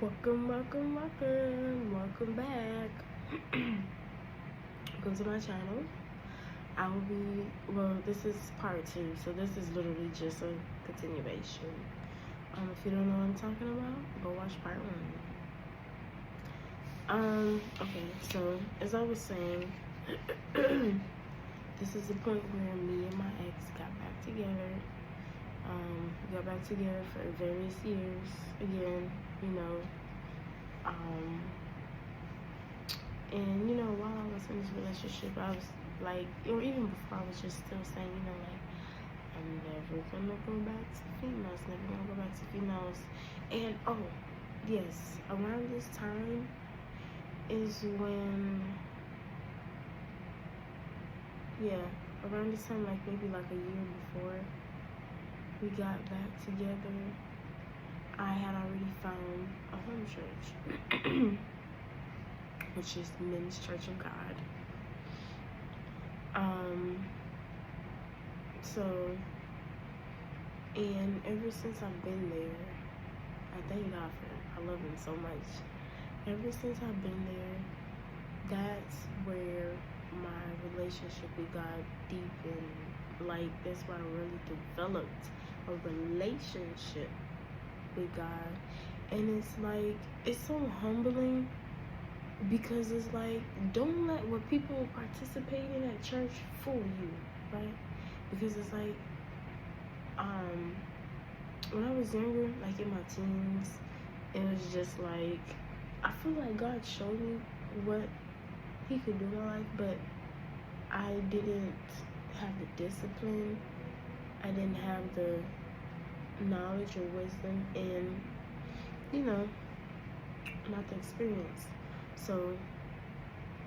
Welcome back. Welcome to my channel. I will be, this is part 2, so this is literally just a continuation. If you don't know what I'm talking about, go watch part 1. Okay, so as I was saying, this is the point where me and my ex got back together. We got back together for various years. Again, and while I was in this relationship, I was like, or even before, I was just still saying, like, I'm never gonna go back to females, never gonna go back to females. And yes, around this time is when, around this time, like maybe like a year before we got back together, I had already found a home church, which is the Men's Church of God. And ever since I've been there, I thank God for it. I love him so much. Ever since I've been there, that's where my relationship with God deepened. Like, that's where I really developed a relationship with God. And it's like, it's so humbling, because it's like, don't let what people participate in at church fool you, right? Because it's like, when I was younger, like in my teens, it was just like, I feel like God showed me what he could do in my life, but I didn't have the discipline, I didn't have the knowledge or wisdom, and not the experience. So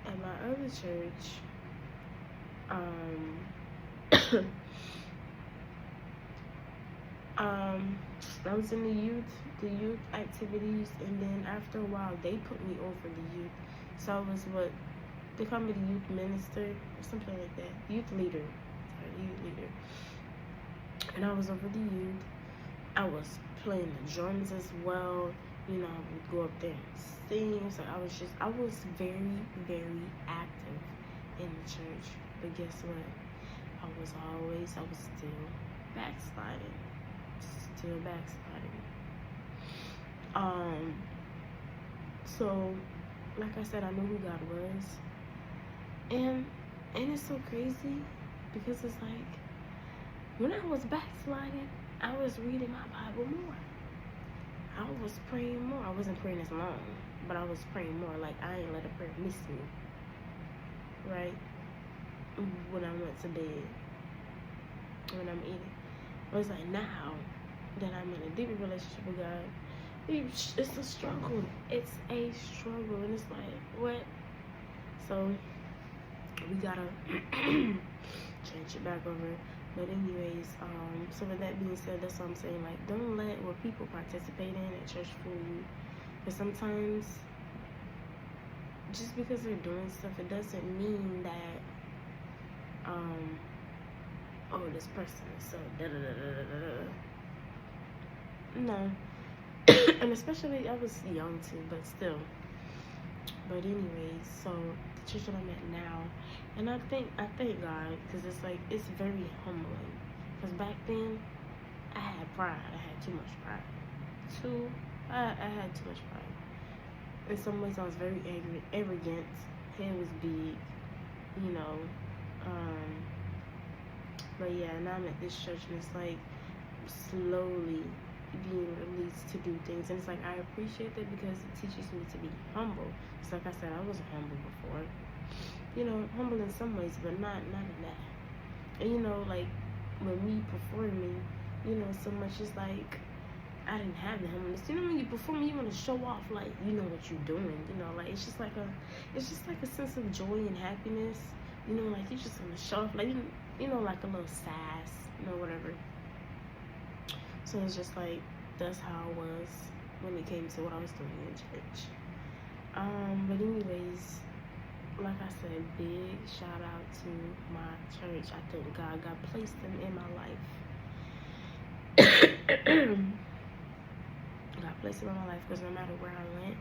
at my other church, I was in the youth activities, and then after a while they put me over the youth. So I was what they call me, the youth minister or something like that, youth leader. And I was over the youth. I was playing the drums as well. I would go up there and sing. So I was very, very active in the church. But guess what? I was still backsliding. So like I said, I knew who God was. And it's so crazy, because it's like, when I was backsliding, I was reading my Bible more. I was praying more. I wasn't praying as long, but I was praying more. Like, I ain't let a prayer miss me, right? When I went to bed, when I'm eating. But it's like, now that I'm in a deeper relationship with God, it's a struggle. It's a struggle. And it's like, what? So we gotta change it back over. But anyways, so with that being said, that's what I'm saying. Like, don't let what people participate in at church fool you. Because sometimes, just because they're doing stuff, it doesn't mean that, this person is so No. And especially, I was young too, but still. But anyways, so the church that I'm at now, and I thank God, because it's like, it's very humbling. Because back then, I had pride. I had too much pride. I had too much pride. In some ways, I was very arrogant. Head was big, But yeah, now I'm at this church, and it's like slowly being released to do things, and it's like, I appreciate that, because it teaches me to be humble. It's like I said, I wasn't humble before, humble in some ways, but not in that. And like, when me performing, so much, is like, I didn't have the humbleness. When you perform, you want to show off, like, what you're doing, like, it's just like a sense of joy and happiness, like, you just want to show off, like, like a little sass, whatever. So it's just like, that's how I was when it came to what I was doing in church. But anyways, like I said, big shout out to my church. I thank God placed them in my life. God place them in my life because no matter where I went,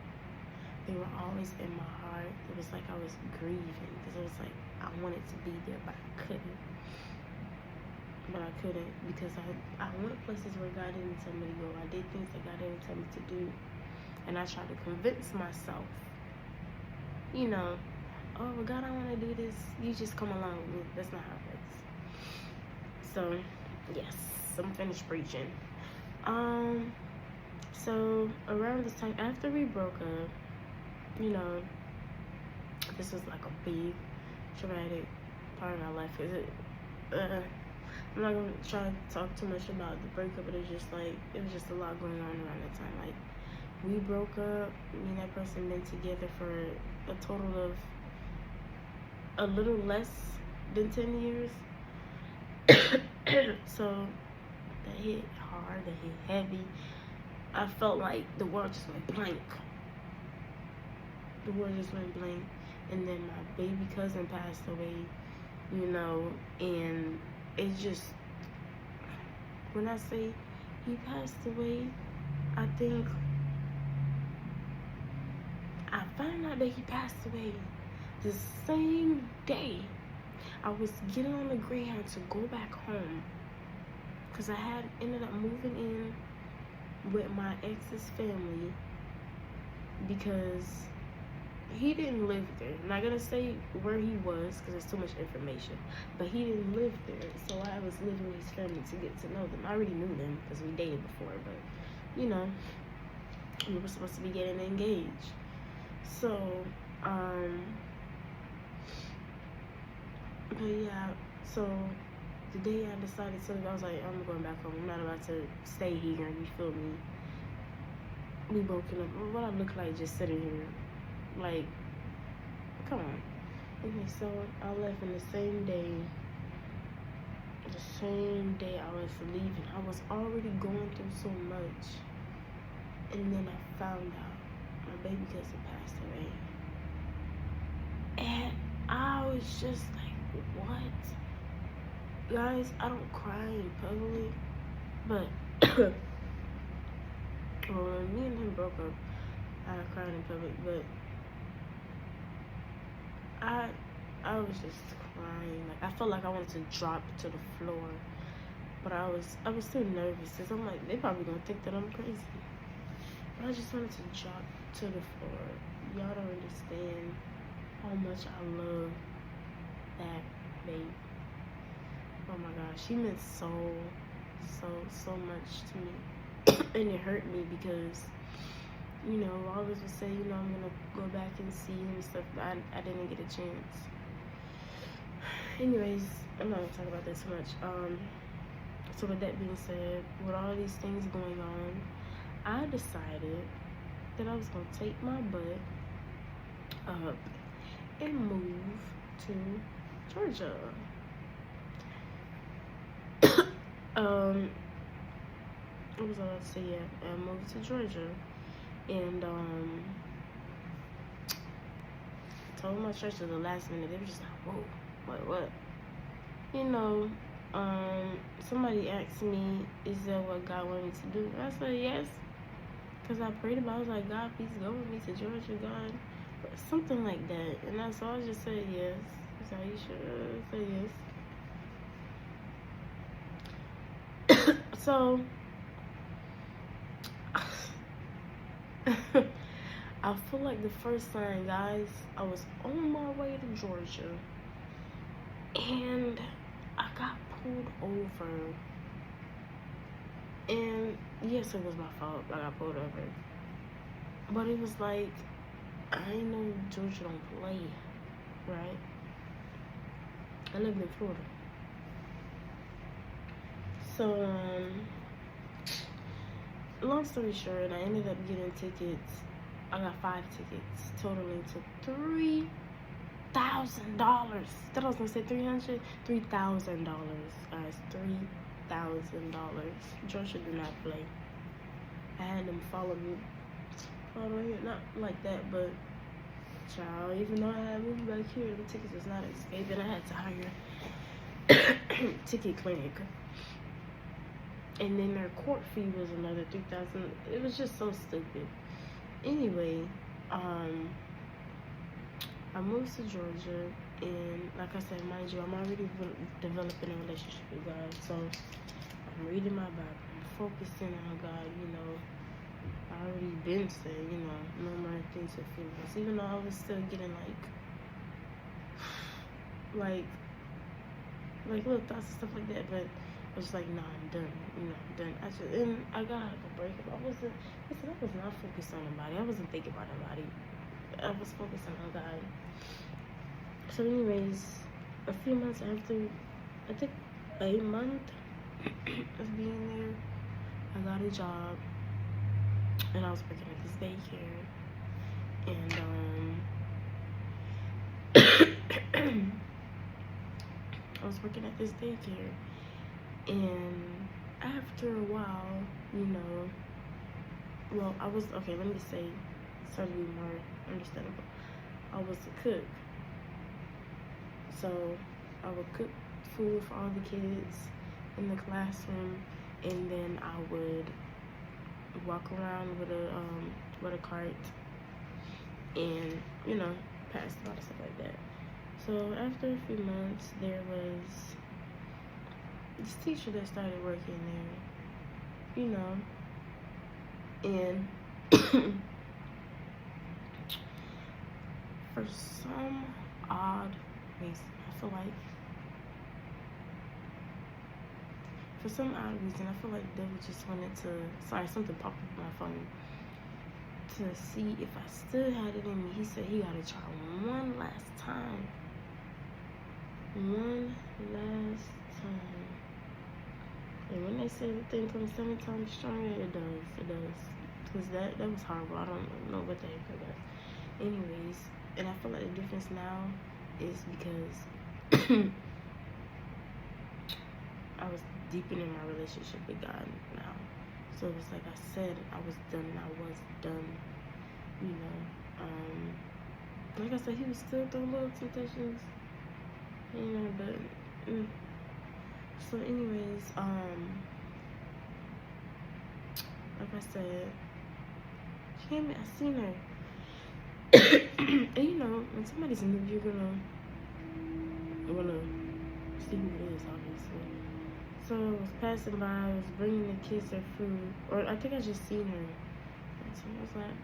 they were always in my heart. It was like I was grieving because it was like I wanted to be there, but I couldn't. Because I went places where God didn't tell me to go. I did things that God didn't tell me to do. And I tried to convince myself, you know, oh, well, God, I want to do this. You just come along with me. That's not how it works. So, yes, I'm finished preaching. So around this time, after we broke up, you know, this was like a big, traumatic part of my life. I'm not gonna try to talk too much about the breakup, but it was just a lot going on around that time. Like, we broke up, me and that person been together for a total of a little less than 10 years. So that hit hard, that hit heavy. I felt like the world just went blank. And then my baby cousin passed away, you know, and it's just, when I say he passed away, I think I found out that he passed away the same day I was getting on the Greyhound to go back home, because I had ended up moving in with my ex's family because he didn't live there. I'm not gonna say where he was because there's too much information, but he didn't live there, so I was living with his family to get to know them. I already knew them because we dated before, but you know, we were supposed to be getting engaged. So but yeah, so the day I decided to leave, I was like, I'm going back home. I'm not about to stay here, you feel me? We broken up. What I look like just sitting here? Like, come on. Okay, so I left in the same day I was leaving. I was already going through so much. And then I found out my baby cousin passed away. And I was just like, what? Guys, I don't cry in public, but well, when me and him broke up, I cried in public, but I was just crying. Like, I felt like I wanted to drop to the floor, but I was too nervous because I'm like, they probably gonna think that I'm crazy. But I just wanted to drop to the floor. Y'all don't understand how much I love that babe. Oh my gosh, she meant so much to me. And it hurt me because, you know, I always would say, you know, I'm gonna go back and see him and stuff, but I didn't get a chance. Anyways, I'm not gonna talk about that too much. So with that being said, with all these things going on, I decided that I was gonna take my butt up and move to Georgia. What was I about to say? Yeah, I moved to Georgia, and told my church at the last minute. They were just like, whoa, what? You know, somebody asked me, is that what God wanted me to do? And I said yes, because I prayed about it. I was like, God, please go with me to Georgia, God, or something like that. And that's all. I just said yes. So you should say yes. So I feel like the first time, guys, I was on my way to Georgia and I got pulled over. And yes, it was my fault. I got pulled over. But it was like, I know Georgia don't play, right? I lived in Florida. So, long story short, I ended up getting tickets. I got 5 tickets, totaling to $3,000. Thought I was gonna say 300, $3,000, guys, $3,000. Georgia do not play. I had them follow me. Not like that, but child, even though I had moved back here, the tickets was not escaping. I had to hire ticket clinic. And then their court fee was another $3,000. It was just so stupid. Anyway, I moved to Georgia, and like I said, mind you, I'm already developing a relationship with God. So I'm reading my Bible, I'm focusing on God. I already been saying, no more things with feelings. Even though I was still getting like little thoughts and stuff like that, but I was like, nah, I'm done. I'm done. And I got a breakup. I was not focused on nobody. I wasn't thinking about nobody. I was focusing on God. So anyways, a few months after, I think a month of being there, I got a job, and I was working at this daycare, and I was working at this daycare, and after a while, well, I was, okay, let me say, so to be more understandable, I was a cook. So I would cook food for all the kids in the classroom, and then I would walk around with a cart and pass them out and stuff like that. So after a few months, there was this teacher that started working there, and for some odd reason, I feel like the devil just wanted to, something popped up on my phone to see if I still had it in me. He said he gotta try one last time. And when they say the thing comes 7 times stronger, it does. Because that was horrible. I don't know what the heck it was. Anyways, and I feel like the difference now is because I was deepening my relationship with God now. So it was like I said, I was done, and I was done. Like I said, he was still throwing little temptations, but so anyways, like I said, she came in, I seen her. And when somebody's new, you're gonna see who it is, obviously. So I was passing by, I was bringing the kids their food, or I think I just seen her. And so I was like,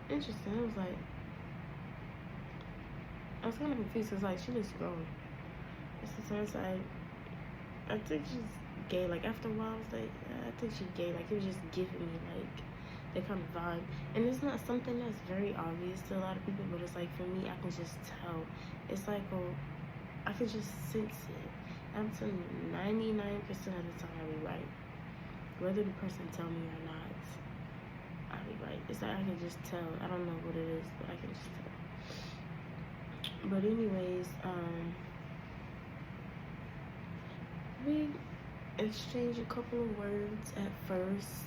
interesting. I was kind of confused. I was like, she looks grown. And so I was like, I think she's gay. Like after a while, I was like, I think she's gay. Like it was just giving me that kind of vibe. And it's not something that's very obvious to a lot of people, but it's like for me, I can just tell. It's like, I can just sense it. I'm telling you, 99% of the time I'll be right. Whether the person tell me or not, I'll be right. It's like I can just tell. I don't know what it is, but I can just tell. But anyways, we exchanged a couple of words at first.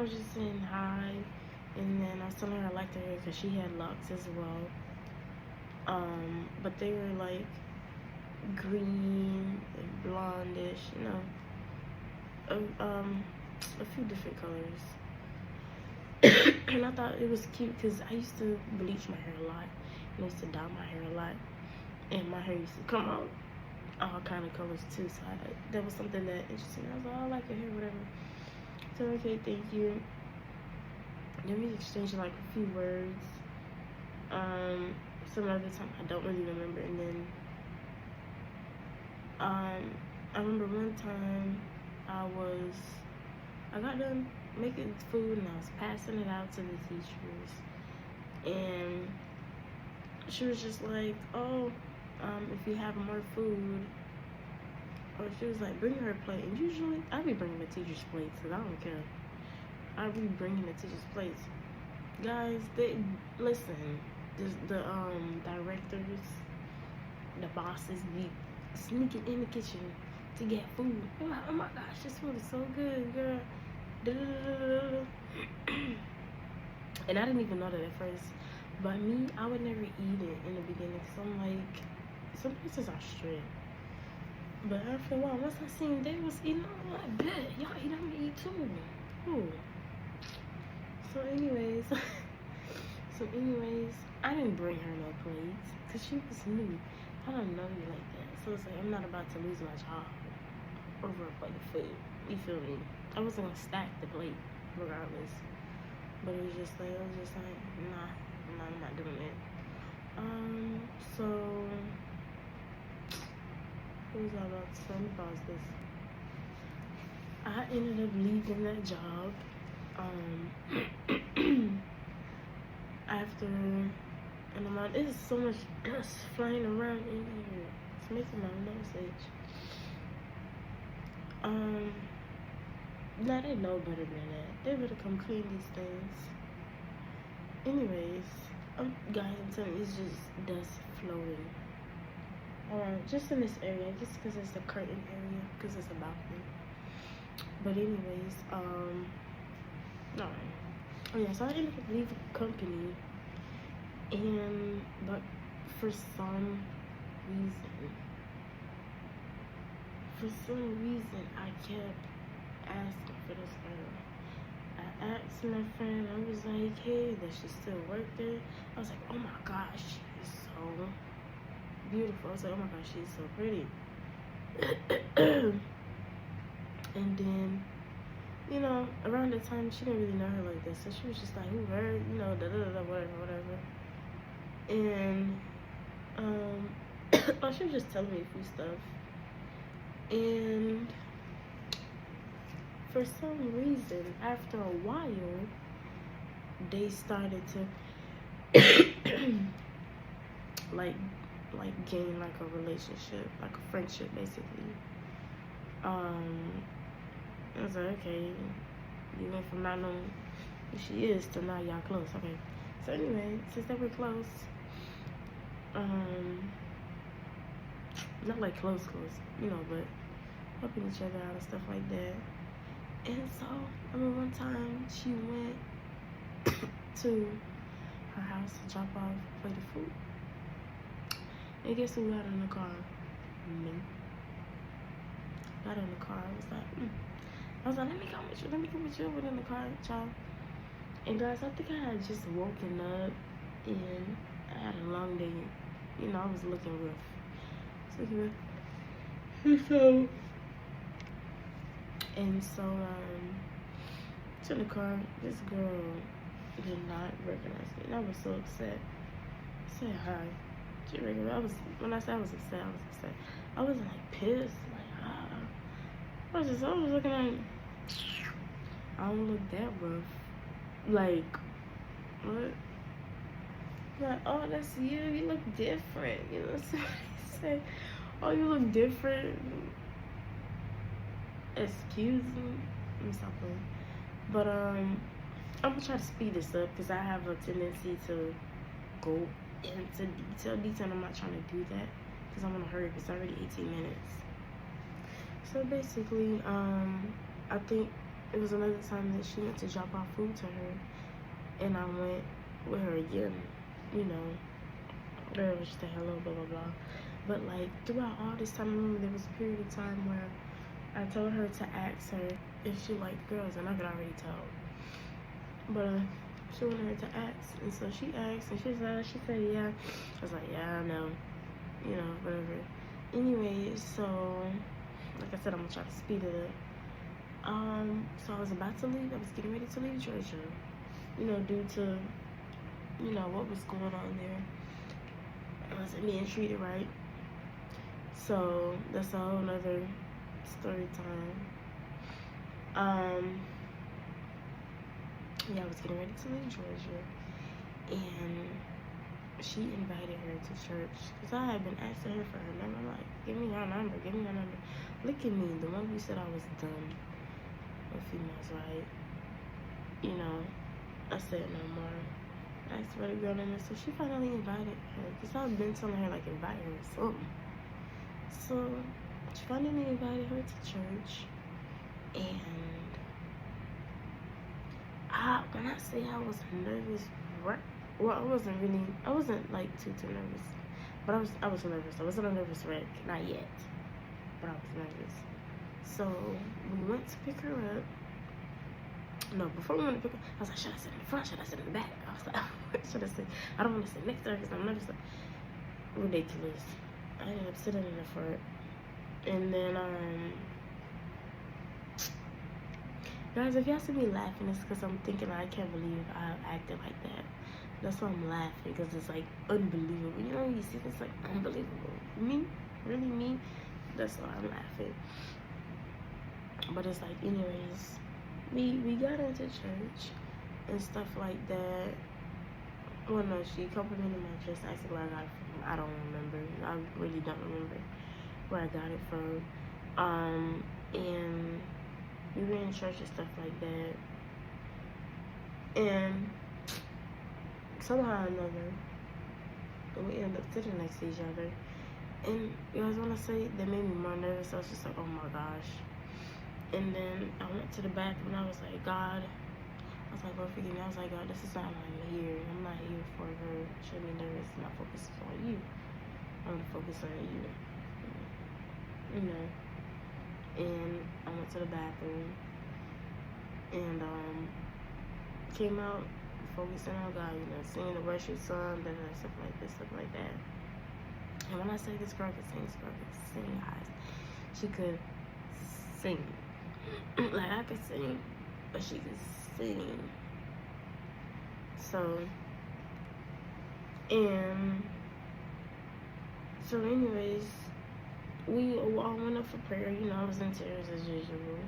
Just saying hi, and then I was telling her I liked her hair because she had locks as well. But they were like green and blondish, a few different colors. And I thought it was cute because I used to bleach my hair a lot, and I used to dye my hair a lot, and my hair used to come out all kind of colors too. So that was something that interested me. I was like, I like your hair, whatever. So okay, thank you. Then we exchanged like a few words. Some other time I don't really remember. And then I remember one time I got done making food and I was passing it out to the teachers, and she was just like, oh, if you have more food, or she was like, bring her a plate. And usually I be bringing the teachers plates because I don't care. I be bringing the teachers plates. Guys, listen, the directors, the bosses be sneaking in the kitchen to get food. I'm like, oh my gosh, this food is so good, girl. And I didn't even know that at first. But me, I would never eat it in the beginning because I'm like, some places are strict. But after a while, once I seen they was eating, I'm like, bet, y'all eat, I'm gonna eat too. Ooh. So anyways, I didn't bring her no plates because she was new. I don't know you like that. So it's like, I'm not about to lose my job over a plate of food. You feel me? I wasn't gonna stack the plate regardless. But it was just like, nah, I'm not doing it. So what was I about to say? Let me pause this. I ended up leaving that job after, and I'm like, there's so much dust flying around in here. It's making my nose itch. Now they know better than that. They better come clean these things. Anyways, guys, I'm telling you, it's just dust floating. Just in this area, just because it's a curtain area, because it's a balcony. But anyways, no. Oh yeah, so I ended up leaving the company, but for some reason, I kept asking for this girl. I asked my friend, I was like, hey, does she still work there? I was like, oh my gosh, she is so beautiful. I was like, oh my gosh, she's so pretty. And then, you know, around the time, she didn't really know her like this. So she was just like, who her? You know, whatever. And, she was just telling me a few stuff. And for some reason, after a while, they started to like gain like a relationship, like a friendship, basically. I was like, okay, you went from not knowing who she is to now y'all close. Okay, so anyway, since they were close, not like close, you know, but helping each other out and stuff like that. And so, one time she went to her house to drop off a plate of food. And guess who got in the car? Me. Got in the car. I was like, let me come with you. Within the car, child. And guys, I think I had just woken up and I had a long day. You know, I was looking rough. And so, to the car, this girl did not recognize me. And I was so upset. I said hi. She recognized. When I said I was upset, I wasn't like pissed, like I was looking like, I don't look that rough. Like, what? Like, oh, that's you. You look different. You know what I'm saying? Oh, you look different. Excuse me. Let me stop playing. But I'm gonna try to speed this up because I have a tendency to go into detail. I'm not trying to do that because I want to hurry. It's already 18 minutes. So basically, I think it was another time that she went to drop off food to her, and I went with her again. You know, there was just a hello, blah blah blah. But like throughout all this time, I remember there was a period of time where I told her to ask her if she liked girls, and I could already tell. But she wanted her to ask, and so she asked, and she said yeah. I was like, yeah, I know, you know, whatever. Anyway, so like I said, I'm gonna try to speed it up. So I was about to leave. I was getting ready to leave Georgia, you know, due to, you know, what was going on there. I wasn't being treated right. So that's a whole nother story time. Yeah, I was getting ready to leave Georgia, and she invited her to church because I had been asking her for her number. I'm like, give me your number. Look at me, the one who said I was done with females, right? You know, I said no more. I asked for the girl in there, so she finally invited her because I've been telling her like invite her or something. So she finally invited her to church, and when I say I was nervous, well, I wasn't like too nervous, but I was nervous. I wasn't a nervous wreck, not yet. but I was nervous. So we went to pick her up. No, before we went to pick her up, I was like, should I sit in the front? Should I sit in the back? I was like, what should I sit? I don't want to sit next to her because I'm nervous. Ridiculous. I ended up sitting in the front. And then, guys, if y'all see me laughing, it's because I'm thinking I can't believe I acted like that. That's why I'm laughing, because it's like unbelievable. You know, you see this like unbelievable. Me? Really me? That's why I'm laughing. But it's like, anyways, we got into church and stuff like that. Well, no, she complimented my dress, asked where I got it from. I don't remember. I really don't remember where I got it from. And we were in church and stuff like that. And somehow or another, we ended up sitting next to each other. And you guys want to say that made me more nervous. I was just like, oh my gosh. And then I went to the bathroom and I was like, God. I was like, Lord, forgive me. I was like, God, this is not why I'm here. I'm not here for her. I shouldn't be nervous. My focus is on you. I'm going to focus on you. You know. And I went to the bathroom. And came out focusing on God, you know, singing the worship song, stuff like this, stuff like that. And when I say this girl could sing, guys, she could sing. Like, I could sing, but she could sing. So anyways, we all went up for prayer. You know, I was in tears as usual.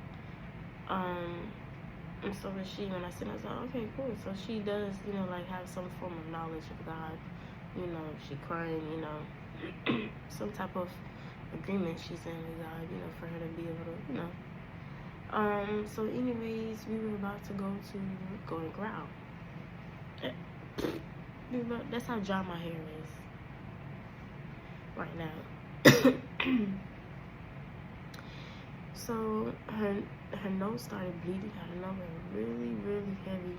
And so was she. When I said, I was like, okay, cool. So she does, you know, like have some form of knowledge of God. You know, she crying, you know, some type of agreement she's in with God, you know, for her to be able to, you know. So anyways, we were about to go to Golden Growl. That's how dry my hair is right now. So her nose started bleeding out of nowhere, really, really heavy.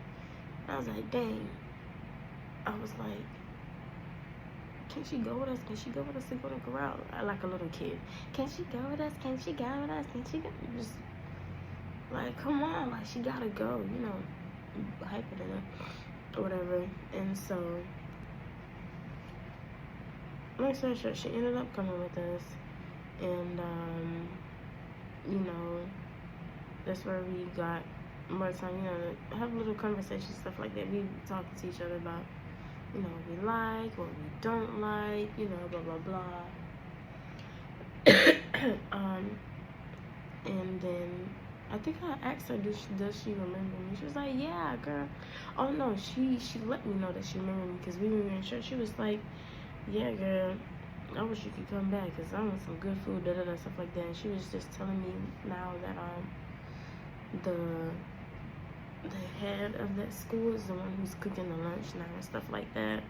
I was like, dang. I was like, can she go with us? Can she go with us to Golden Corral? I like a little kid. Can she go with us? Can she go with us? Can she go? Just like, come on, like she gotta go, you know, hyping it up or whatever. And so, long story short, she ended up coming with us, and you know, that's where we got more time, you know, to have a little conversation, stuff like that. We talked to each other about, you know, what we like, what we don't like, you know, blah, blah, blah. And then I think I asked her, does she remember me? She was like, yeah, girl. Oh, no, she let me know that she remembered me, because we were in church. She was like, yeah, girl, I wish you could come back, because I want some good food, da-da-da, stuff like that. And she was just telling me now that the head of that school is the one who's cooking the lunch now and stuff like that.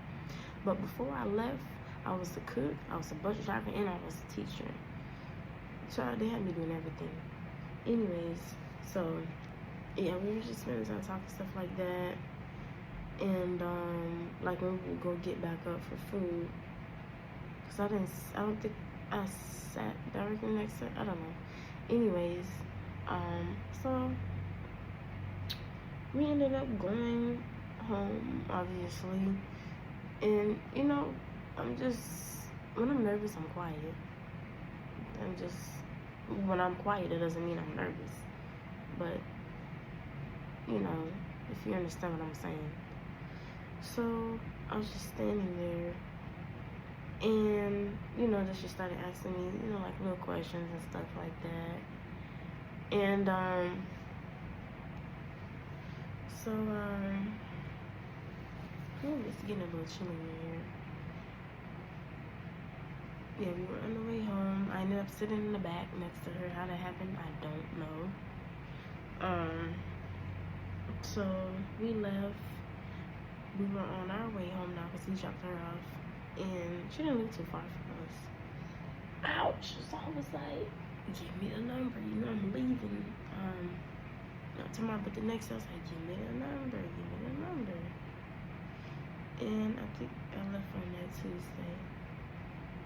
But before I left, I was the cook, I was the bus driver, and I was the teacher. So they had me doing everything. Anyways, so yeah, we were just spending time talking, stuff like that. And like when we would go get back up for food, because I don't think I sat directly next to her. I don't know. Anyways, so we ended up going home, obviously. And, you know, when I'm nervous, I'm quiet. When I'm quiet, it doesn't mean I'm nervous. But, you know, if you understand what I'm saying. So, I was just standing there. And, you know, then she started asking me, you know, like little questions and stuff like that. And, so, it's getting a little chilly in here. Yeah, we were on the way home. I ended up sitting in the back next to her. How that happened, I don't know. So we left. We were on our way home now because we dropped her off, and she didn't live too far from us. Ouch! So I was like, give me the number. You know I'm leaving. Not tomorrow, but the next day I was like, give me the number. Give me the number. And I think I left on that Tuesday.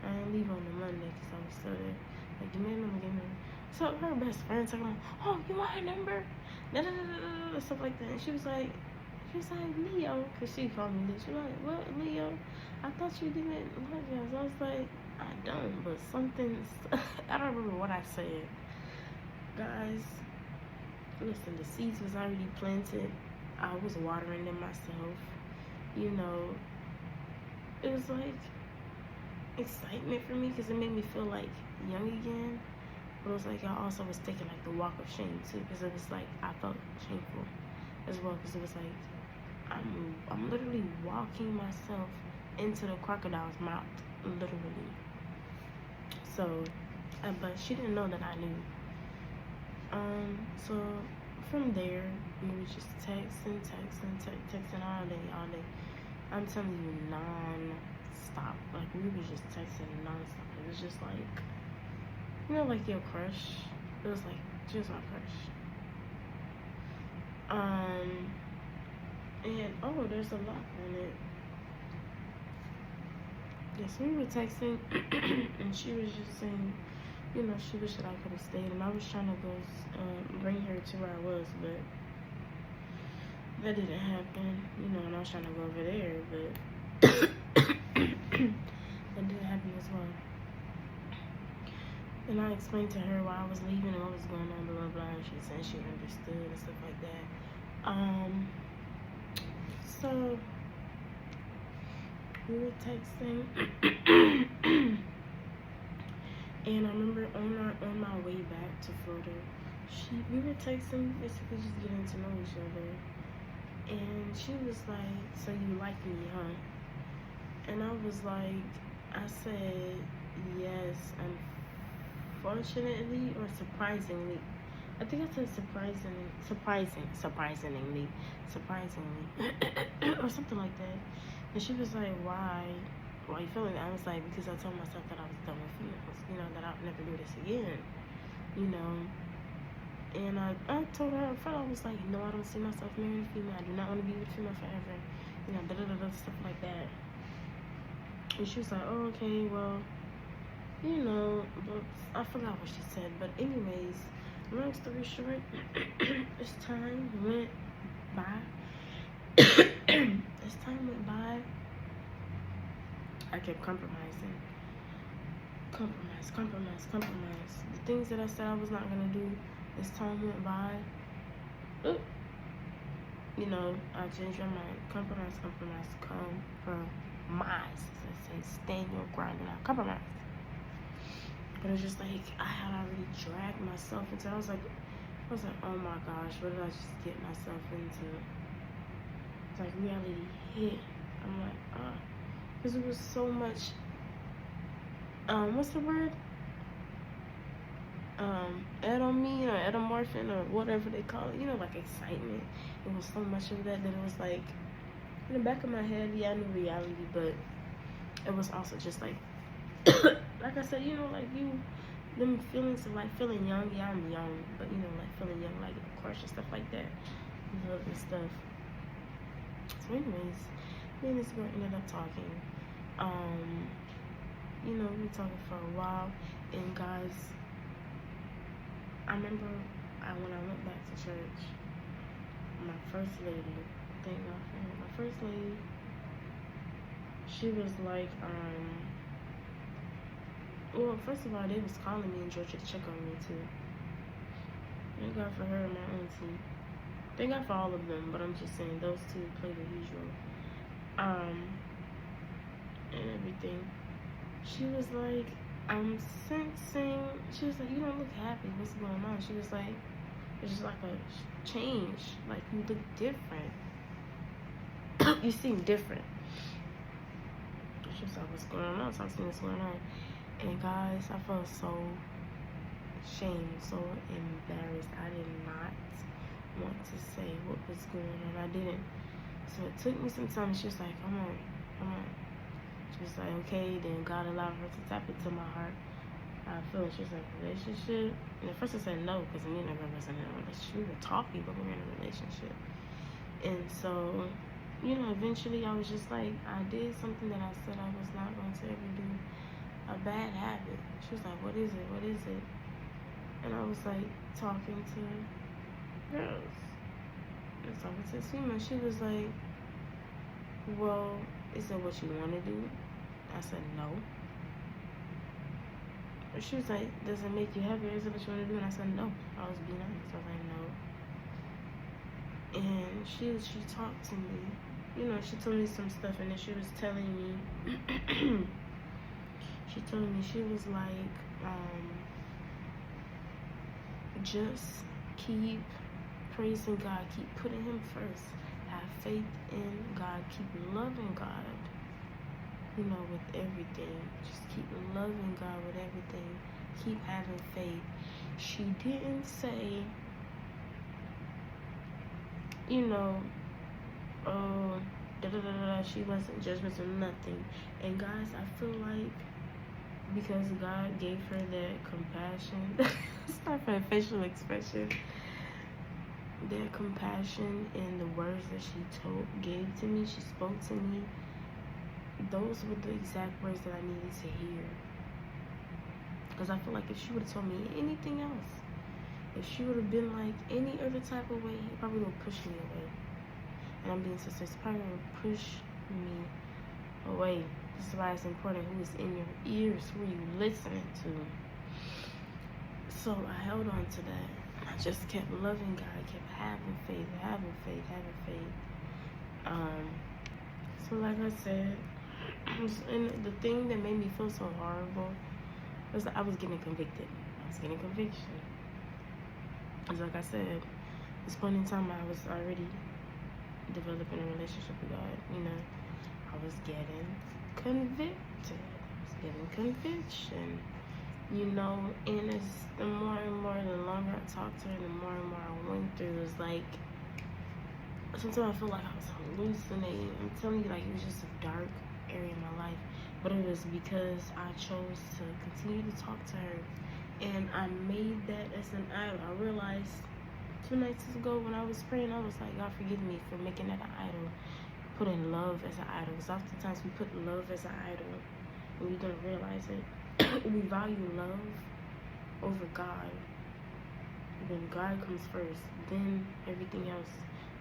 I didn't leave on the Monday because I was still there. Like, give me a number, give me a number. So her best friend talking about, oh, you want her number? Da, da, da, da, da, stuff like that. And she was like, Leo, because she called me Leo. She was like, what, Leo? I thought you didn't like us. I was like, I don't, but something's, I don't remember what I said. Guys, listen, the seeds was already planted. I was watering them myself. You know, it was like excitement for me because it made me feel like young again. But it was like I also was taking like the walk of shame too, because it was like I felt shameful as well, because it was like I'm literally walking myself into the crocodile's mouth, literally. So, but she didn't know that I knew. So from there we were just texting all day. I'm telling you, non-stop. Like, we were just texting non-stop. It was just like, you know, like your crush. It was like just my crush. And oh, there's a lock on it. Yes, we were texting, and she was just saying, you know, she wished that I could have stayed, and I was trying to go bring her to where I was, but that didn't happen, you know, and I was trying to go over there, but that didn't happen as well. And I explained to her why I was leaving and what was going on, blah, blah, blah, and she said she understood and stuff like that. So we were texting, and I remember on my way back to Florida, we were texting, basically just getting to know each other. And she was like, so you like me, huh? And I was like, I said, yes, unfortunately, or surprisingly. I think I said surprisingly, or something like that. And she was like, why you feeling that? I was like, because I told myself that I was done with females, you know, that I would never do this again, you know. And I told her up front, I was like, no, I don't see myself marrying a female. I do not want to be with a female forever. You know, stuff like that. And she was like, oh, okay, well, you know, but I forgot what she said. But anyways, long story short, as time went by, I kept compromising. Compromise. The things that I said I was not going to do, as time went by, you know, I changed my mind. Compromise. Let's say, stand your ground and not compromise. But it was just like, I had already dragged myself into, I was like, oh my gosh, what did I just get myself into? It's like reality hit. I'm like, because it was so much, what's the word? Edomine or edomorphin or whatever they call it, you know, like excitement. It was so much of that it was like, in the back of my head, yeah, I knew reality, but it was also just like, like I said, you know, like them feelings of like feeling young. Yeah, I'm young, but you know, like feeling young, like crush and stuff like that, love and stuff. So anyways, me and this girl ended up talking. You know, we were talking for a while, and guys, I remember when I went back to church, my first lady, thank God for her, my first lady, she was like, well, first of all, they was calling me in Georgia to check on me too. Thank God for her and my auntie. Thank God for all of them, but I'm just saying those two played the usual. And everything. She was like, I'm sensing, she was like, you don't look happy, what's going on? She was like, it's just like a change, like you look different. You seem different. She was like, what's going on? So I'm seeing what's going on. And guys, I felt so shamed, so embarrassed. I did not want to say what was going on. I didn't. So it took me some time. She was like, come on. She was like, okay, then God allowed her to tap into my heart. I feel she was like, relationship. And at first I said no, because me and her wasn't in a relationship. We were talking, but we were in a relationship. And so, you know, eventually I was just like, I did something that I said I was not going to ever do. a bad habit. She was like, what is it? What is it? And I was like, talking to girls. And talking to this female. She was like, well, is that what you want to do? I said, no. She was like, does it make you happy? Is it what you want to do? And I said, no. I was being honest. I was like, no. And she talked to me. You know, she told me some stuff, and then she was telling me, she told me, she was like, just keep praising God, keep putting Him first, have faith in God, keep loving God, you know, with everything. Just keep loving God with everything. Keep having faith. She didn't say, you know, oh, she wasn't judgmental, nothing. And guys, I feel like because God gave her that compassion, it's not my facial expression, that compassion in the words that she gave to me, she spoke to me, those were the exact words that I needed to hear. Because I feel like if she would have told me anything else, if she would have been like any other type of way, it probably would have pushed me away. And I'm being sincere, it's probably going to push me away. This is why it's important who is in your ears, who you listening to. So I held on to that. I just kept loving God. I kept having faith. So like I said, and the thing that made me feel so horrible was that I was getting convicted. I was getting conviction. Because like I said, at this point in time, I was already developing a relationship with God. You know, I was getting convicted. I was getting conviction. You know, and it's the more and more, the longer I talked to her, the more and more I went through. It was like, sometimes I feel like I was hallucinating. I'm telling you, like, it was just a dark area in my life. But it was because I chose to continue to talk to her. And I made that as an idol. I realized 2 nights ago when I was praying, I was like, God forgive me for making that an idol. Putting love as an idol. Because oftentimes we put love as an idol and we don't realize it. We value love over God. When God comes first, then everything else.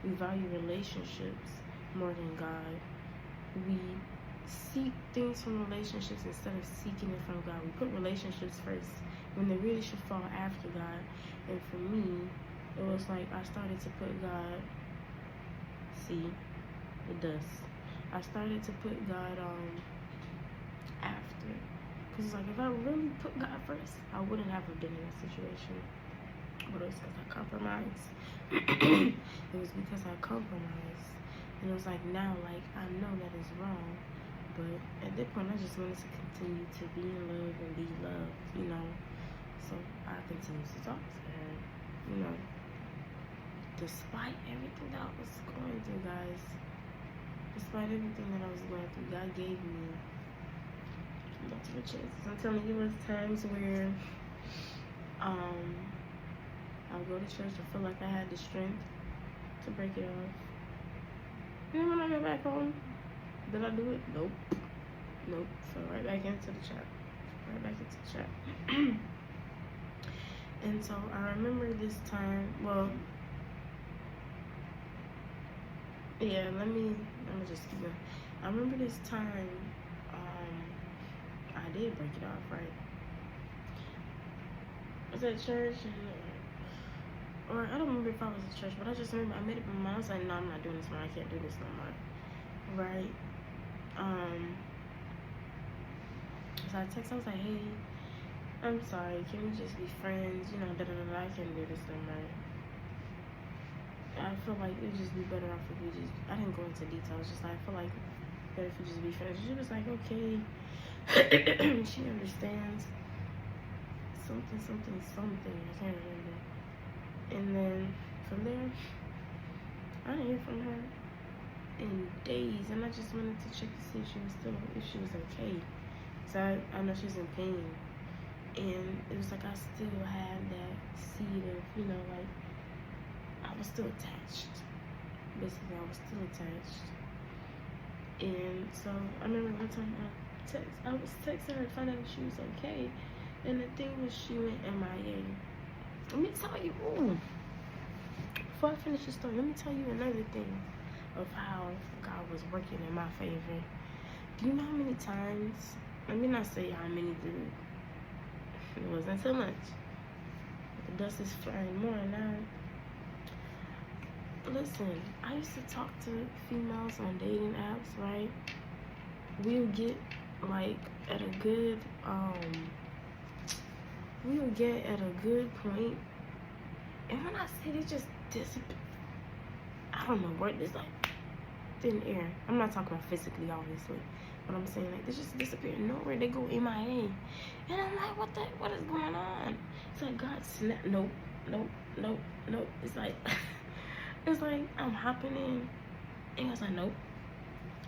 We value relationships more than God. We seek things from relationships instead of seeking it from God. We put relationships first when they really should fall after God. And for me, it was like I started to put God, see, it does. I started to put God after. Because it's like, if I really put God first, I wouldn't have been in that situation. But it was because I compromised. It was because I compromised. And it was like, now, like, I know that is wrong. But at that point, I just wanted to continue to be in love and be loved, you know. So I continued to talk to her, you know. Despite everything that I was going through, guys. Despite everything that I was going through, God gave me multiple chances. I'm telling you, there was times where I would go to church. I feel like I had the strength to break it off. And then when I got back home, did I do it? Nope. Fell right back into the trap. And so I remember this time. Well, yeah. Let me just keep going. I remember this time. I did break it off, right? I was at church, or I don't remember if I was at church, but I just remember I made up my mind. I was like, no, I'm not doing this more. I can't do this no more, right? So I texted, I was like, hey, I'm sorry, can we just be friends? You know, I can't do this no more. I feel like it would just be better off if we just, I didn't go into details, just like, I feel like better if we just be friends. She was like, okay. She understands. Something, I can't remember. And then from there, I didn't hear from her in days, and I just wanted to check to see if she was okay. So I know she's in pain, and it was like I still had that seed of, you know, like I was still attached. Basically, I was still attached. And so I remember one time I was texting her to find out if she was okay. And the thing was, she went MIA. Let me tell you, before I finish the story, let me tell you another thing of how God was working in my favor. Do you know how many times, let me not say how many, dude. It wasn't too much. The dust is flying more now. Listen, I used to talk to females on dating apps, right? We'll get like at a good point, and when I say they just disappear, I don't know where it's like thin air. I'm not talking about physically, obviously, but I'm saying like they just disappear nowhere. They go MIA, and I'm like, what is going on? It's like God snap. Nope. It's like it's like I'm hopping in, and I was like, nope.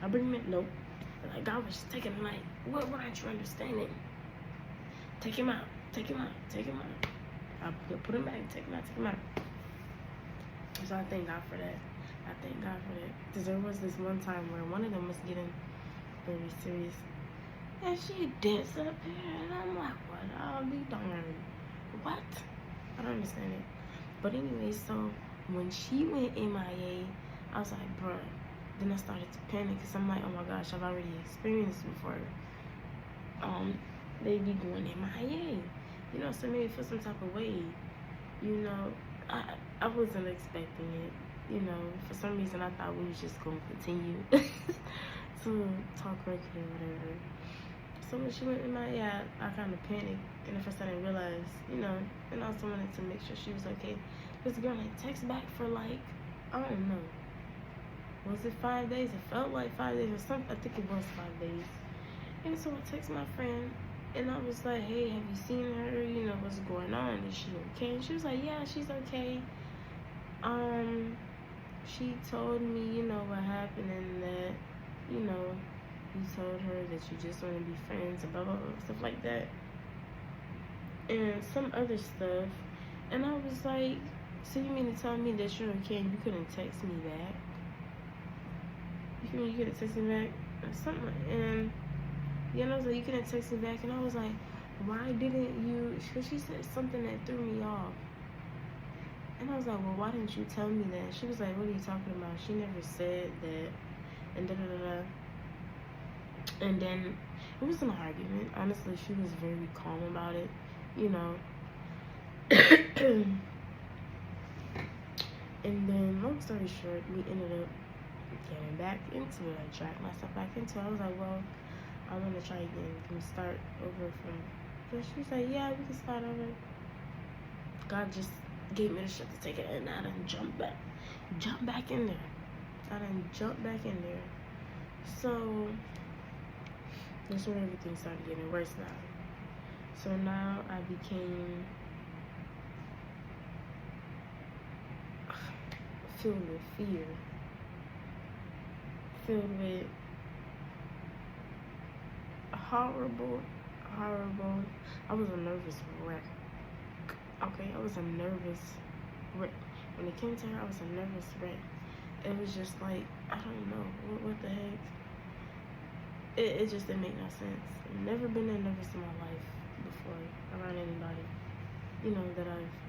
I bring him in, nope. Like God was just taking him, like, what aren't you understanding? Take him out. I put him back, take him out. So I thank God for that. Because there was this one time where one of them was getting very serious, and she disappeared, and I'm like, what? I'll be darned. What? I don't understand it. But anyway, so when she went MIA, I was like, bruh. Then I started to panic because I'm like, oh my gosh, I've already experienced it before. They be going MIA, you know, so maybe feel some type of way. You know, I wasn't expecting it. You know, for some reason I thought we was just gonna continue to talk regular or whatever. So when she went MIA, I kind of panicked, and at first I didn't realize, you know, and I also wanted to make sure she was okay. This girl like text back for like, I don't know. Was it 5 days? It felt like 5 days or something. I think it was 5 days. And so I texted my friend, and I was like, hey, have you seen her? You know, what's going on? Is she okay? And she was like, yeah, she's okay. She told me, you know, what happened, and that, you know, you told her that you just want to be friends and blah, blah, blah, stuff like that. And some other stuff. And I was like, so you mean to tell me that you're okay and you couldn't text me back? You couldn't text me back or something, and you know, I was like, you couldn't text me back, and I was like, why didn't you? Because she said something that threw me off, and I was like, well, why didn't you tell me that? She was like, what are you talking about? She never said that, and da da da da. And then it was an argument. Honestly, she was very calm about it, you know. And then, long story short, we ended up getting back into it. I dragged myself back into it. I was like, well, I want to try again. Can we start over from? So she was like, yeah, we can start over. God just gave me the shit to take it, and I done jump back in there. So that's when everything started getting worse now. So now I became filled with fear, filled with horrible. I was a nervous wreck. Okay, I was a nervous wreck. When it came to her, I was a nervous wreck. It was just like, I don't know, what the heck? It just didn't make no sense. I've never been that nervous in my life before around anybody. You know, that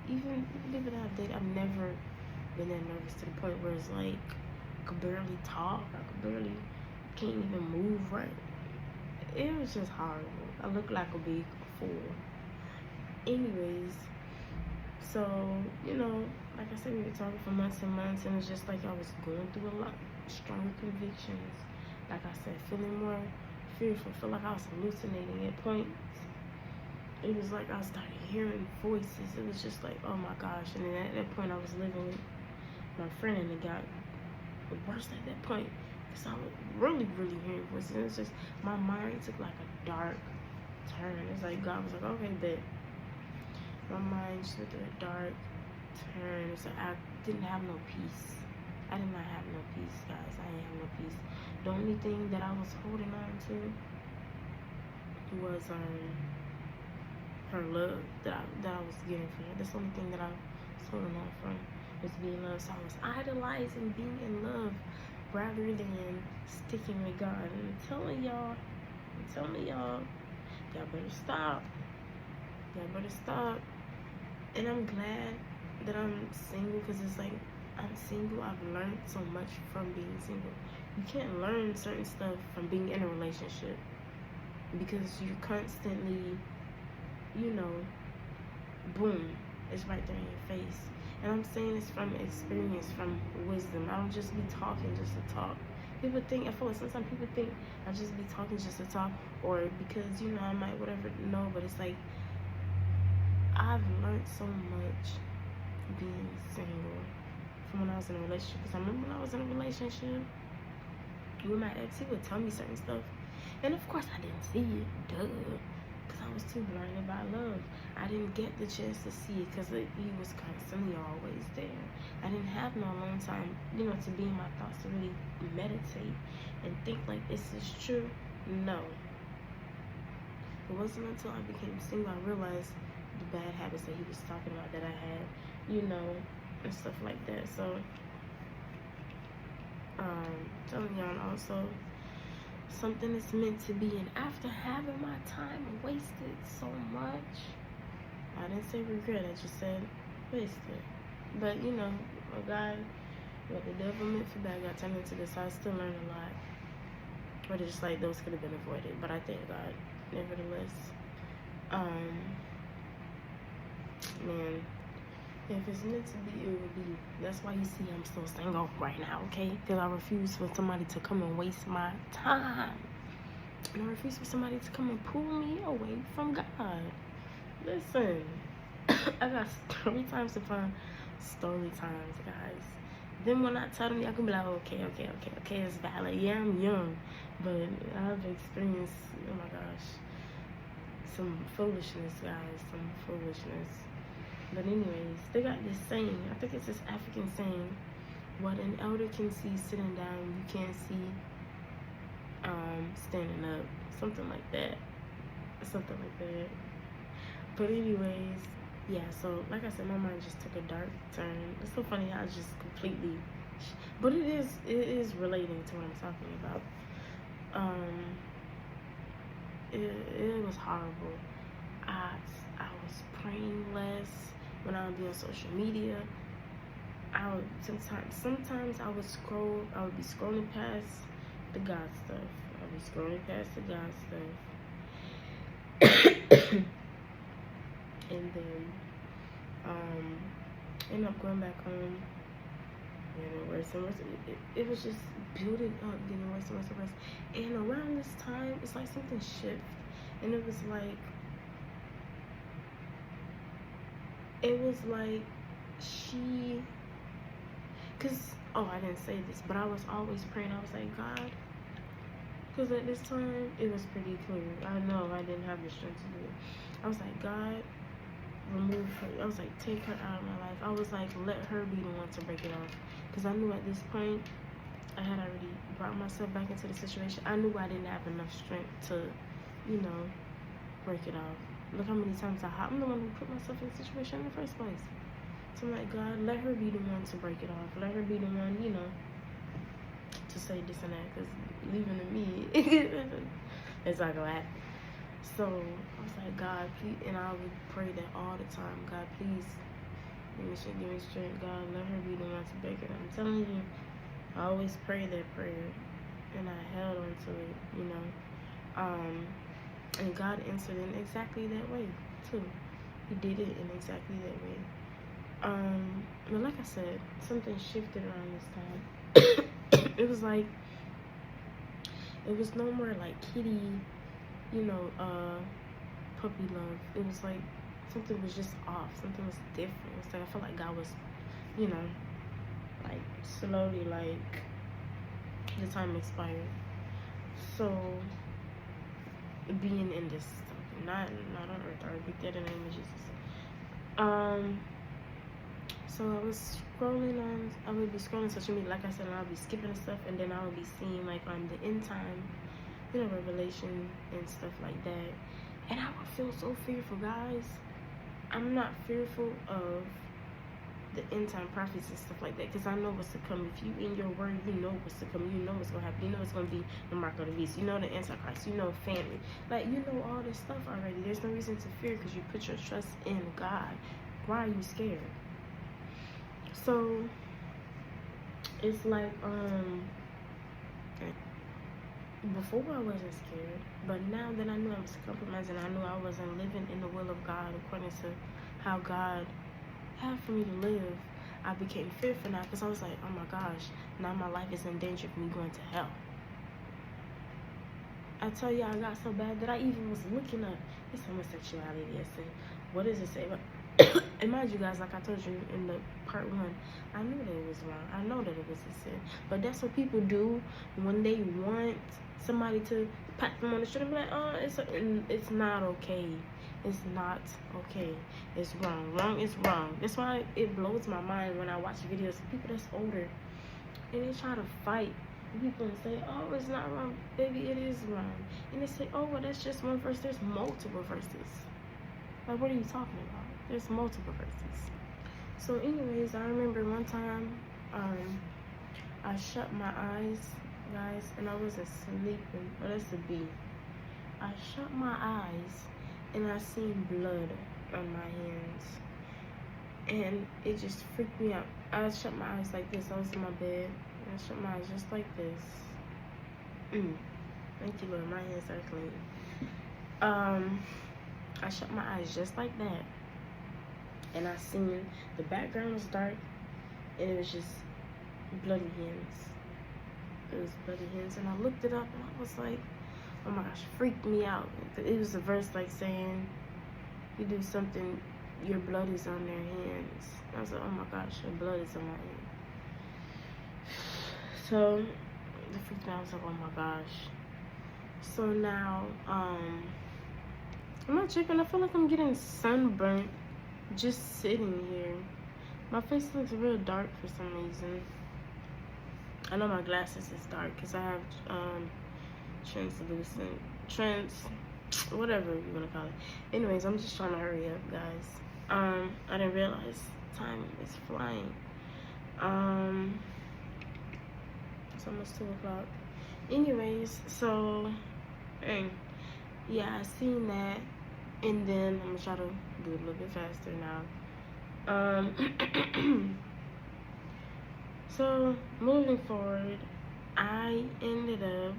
even people that I've dated, I've never been that nervous to the point where it's like, I could barely talk. Can't even move right. It was just horrible. I looked like a big fool. Anyways, so, you know, like I said, we were talking for months and months, and it's just like I was going through a lot. Stronger convictions. Like I said, feeling more fearful. Feel like I was hallucinating at points. It was like I started hearing voices. It was just like, oh my gosh. And then at that point, I was living with my friend, and it got worse at that point. So I was really hearing voices. And it's just, my mind took like a dark turn. It's like God was like, okay, bet. My mind just took a dark turn. It's like I didn't have no peace. I did not have no peace, guys. I didn't have no peace. The only thing that I was holding on to was her love that I was getting from her. That's the only thing that I was holding on from, was being loved. So I was idolizing being in love rather than sticking with God. And I'm telling y'all, I'm telling y'all better stop. Y'all better stop. And I'm glad that I'm single, because it's like, I'm single. I've learned so much from being single. You can't learn certain stuff from being in a relationship, because you're constantly, you know, boom, it's right there in your face. And I'm saying this from experience, from wisdom. I don't just be talking just to talk. People think, I feel like sometimes people think I just be talking just to talk, or because, you know, I might whatever. No, but it's like, I've learned so much being single from when I was in a relationship. Because I remember when I was in a relationship with my ex, he would tell me certain stuff, and of course I didn't see it, because I was too blinded by love. I didn't get the chance to see it, because he was constantly always there. I didn't have no alone time, you know, to be in my thoughts, to really meditate and think like, is this true? No. It wasn't until I became single I realized the bad habits that he was talking about that I had, you know, and stuff like that. So telling y'all also, something is meant to be. And after having my time wasted so much, I didn't say regret, I just said wasted. But you know, a guy, what the devil meant for bad got turned into this. I still learned a lot, but it's just like those could have been avoided. But I thank God nevertheless. Man, if it's meant to be, it will be. That's why you see I'm still single right now, okay? Because I refuse for somebody to come and waste my time. And I refuse for somebody to come and pull me away from God. Listen, I got story times to find story times, guys. Then when I tell them, y'all can be like, okay, it's valid. Yeah, I'm young, but I've experienced, oh my gosh, some foolishness, guys, some foolishness. But anyways, they got this saying, I think it's this African saying, what an elder can see sitting down, you can't see standing up. Something like that. But anyways, yeah, so like I said, my mind just took a dark turn. It's so funny how I just completely, but it is relating to what I'm talking about. It was horrible. I was praying less when I would be on social media. I would sometimes I would be scrolling past the God stuff. And then end up going back home, getting worse and worse. It was just building up, getting worse and worse and worse. And around this time, it's like something shifted, and it was like she, I didn't say this, but I was always praying. I was like, God, because at this time it was pretty clear. I know I didn't have the strength to do it. I was like, God, remove her. I was like, take her out of my life. I was like, let her be the one to break it off, because I knew at this point I had already brought myself back into the situation. I knew I didn't have enough strength to, you know, break it off. Look how many times I'm the one who put myself in the situation in the first place. So I'm like, God, let her be the one to break it off. Let her be the one, you know, to say this and that, because leaving to me, it's not gonna happen. So I was like, God, please, and I would pray that all the time. God, please, give me strength. God, let her be the one to break it. I'm telling you, I always pray that prayer, and I held on to it, you know. And God answered in exactly that way too. He did it in exactly that way. But like I said, something shifted around this time. It was like, it was no more like kitty, you know, puppy love. It was like something was just off. Something was different. It's like I felt like God was, you know, like slowly, like the time expired. So being in this stuff, not on earth, I rebuke that in the name of Jesus. So I was scrolling on, I would be scrolling social media, like I said, and I'll be skipping stuff, and then I would be seeing like on the end time, you know, revelation and stuff like that. And I would feel so fearful, guys. I'm not fearful of the end time prophets and stuff like that, because I know what's to come. If you in your word, you know what's to come. You know what's gonna happen. You know it's gonna be the mark of the beast. You know the Antichrist. You know famine. Like, you know all this stuff already. There's no reason to fear because you put your trust in God. Why are you scared? So it's like before I wasn't scared, but now that I knew I was compromising, I knew I wasn't living in the will of God according to how God had for me to live, I became fearful now, because I was like, oh my gosh, now my life is in danger of me going to hell. I tell you, I got so bad that I even was looking up this homosexuality. I said, what does it say about and mind you guys, like I told you in the part 1, I knew that it was wrong. I know that it was a sin. But that's what people do when they want somebody to pat them on the shoulder and be like, oh, it's not okay. It's not okay. It's wrong. Wrong is wrong. That's why it blows my mind when I watch videos of people that's older and they try to fight people and say, oh, it's not wrong. Baby, it is wrong. And they say, oh, well, that's just one verse. There's multiple verses. Like, what are you talking about? There's multiple verses. So anyways, I remember one time I shut my eyes, guys, and I wasn't sleeping. Oh, that's a B. I shut my eyes and I seen blood on my hands, and it just freaked me out. I shut my eyes like this. I was in my bed and I shut my eyes just like this. Thank you, Lord. My hands are clean. I shut my eyes just like that, and I seen the background was dark, and it was just bloody hands. It was bloody hands, and I looked it up, and I was like, oh my gosh, freaked me out. It was a verse like saying, you do something, your blood is on their hands. I was like, oh my gosh, your blood is on my hand. So it freaked me out. I was like, oh my gosh. So now, I'm not tripping. I feel like I'm getting sunburnt just sitting here. My face looks real dark for some reason. I know my glasses is dark because I have whatever you want to call it. Anyways, I'm just trying to hurry up, guys. I didn't realize time is flying. It's almost 2 o'clock. Anyways, so yeah, I seen that, and then I'm gonna try to do it a little bit faster now. So moving forward, I ended up,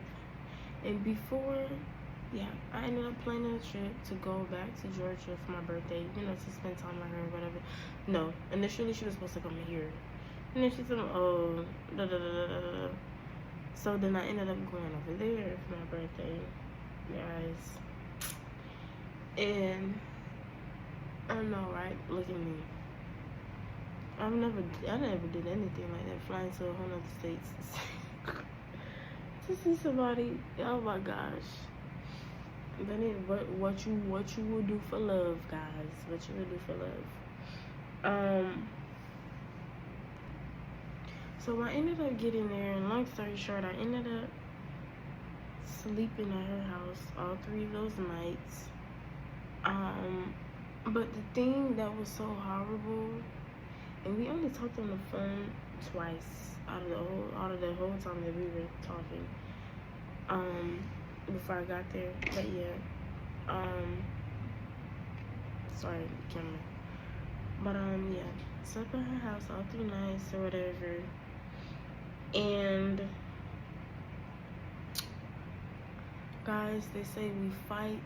and before, I ended up planning a trip to go back to Georgia for my birthday, to spend time with her or whatever. No, initially she was supposed to come here, and then she said, oh, so then I ended up going over there for my birthday, guys. And I don't know, right? Look at me. I never did anything like that, flying to a whole other states to see somebody. Oh my gosh. That ain't what you will do for love, guys. What you will do for love. So I ended up getting there, and long story short, I ended up sleeping at her house all 3 of those nights. But the thing that was so horrible, and we only talked on the phone twice out of the whole time that we were talking. Before I got there, but yeah. Sorry, the camera. But yeah, slept at her house all 3 nights or whatever, and guys, they say we fight